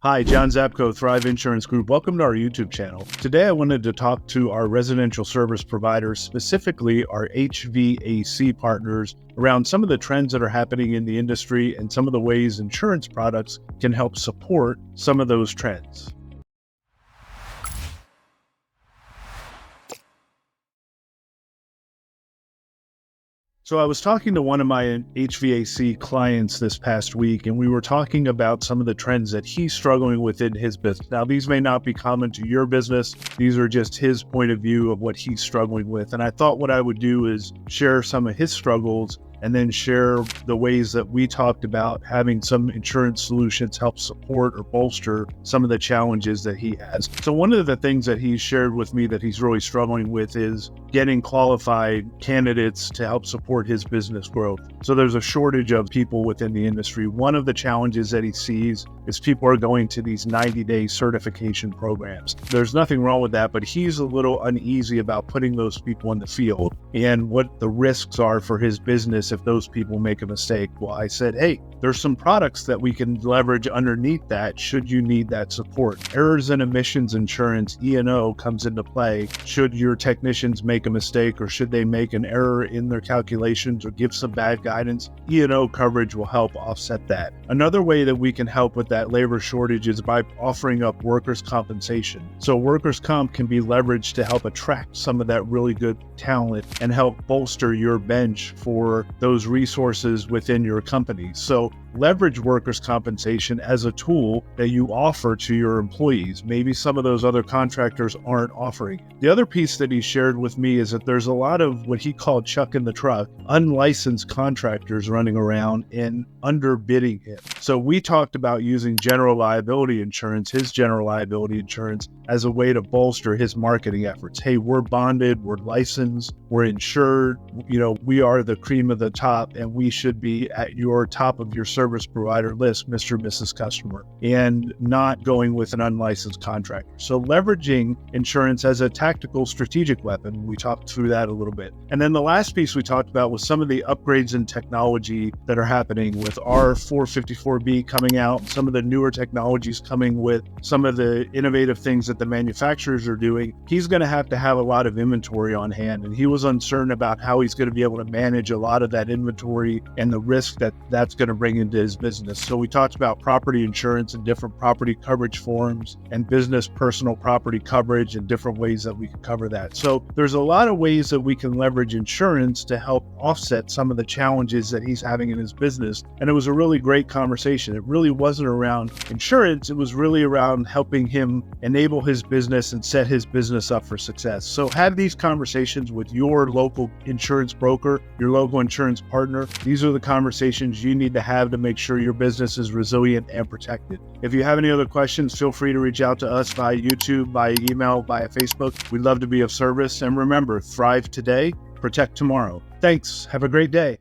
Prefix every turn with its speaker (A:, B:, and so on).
A: Hi, John Czapko, Thrive Insurance Group. Welcome to our YouTube channel. Today I wanted to talk to our residential service providers, specifically our HVAC partners, around some of the trends that are happening in the industry and some of the ways insurance products can help support some of those trends. So I was talking to one of my HVAC clients this past week, and we were talking about some of the trends that he's struggling with in his business. Now, these may not be common to your business. These are just his point of view of what he's struggling with. And I thought what I would do is share some of his struggles and then share the ways that we talked about having some insurance solutions help support or bolster some of the challenges that he has. So one of the things that he shared with me that he's really struggling with is getting qualified candidates to help support his business growth. So there's a shortage of people within the industry. One of the challenges that he sees is people are going to these 90-day certification programs. There's nothing wrong with that, but he's a little uneasy about putting those people in the field and what the risks are for his business if those people make a mistake. Well, I said, hey, there's some products that we can leverage underneath that should you need that support. Errors and omissions insurance, E&O, comes into play should your technicians make a mistake or should they make an error in their calculations or give some bad guidance. E&O coverage will help offset that. Another way that we can help with that labor shortage is by offering up workers' compensation. So workers' comp can be leveraged to help attract some of that really good talent and help bolster your bench for those resources within your company. So leverage workers' compensation as a tool that you offer to your employees. Maybe some of those other contractors aren't offering. The other piece that he shared with me is that there's a lot of what he called chuck in the truck, unlicensed contractors running around and underbidding him. So we talked about using general liability insurance, his general liability insurance, as a way to bolster his marketing efforts. Hey, we're bonded, we're licensed, we're insured, we are the cream of the top, and we should be at your top of your service provider list, Mr. and Mrs. Customer, and not going with an unlicensed contractor. So leveraging insurance as a tactical strategic weapon, we talked through that a little bit. And then the last piece we talked about was some of the upgrades in technology that are happening with our 454B coming out, some of the newer technologies coming with some of the innovative things that the manufacturers are doing. He's going to have a lot of inventory on hand, and he was uncertain about how he's going to be able to manage a lot of that inventory and the risk that that's going to bring into his business. So we talked about property insurance and different property coverage forms and business personal property coverage and different ways that we can cover that. So there's a lot of ways that we can leverage insurance to help offset some of the challenges that he's having in his business. And it was a really great conversation. It really wasn't around insurance. It was really around helping him enable his business and set his business up for success. So have these conversations with your local insurance broker, your local insurance partner. These are the conversations you need to have to make sure your business is resilient and protected. If you have any other questions, feel free to reach out to us via YouTube, via email, via Facebook. We'd love to be of service. And remember, thrive today, protect tomorrow. Thanks. Have a great day.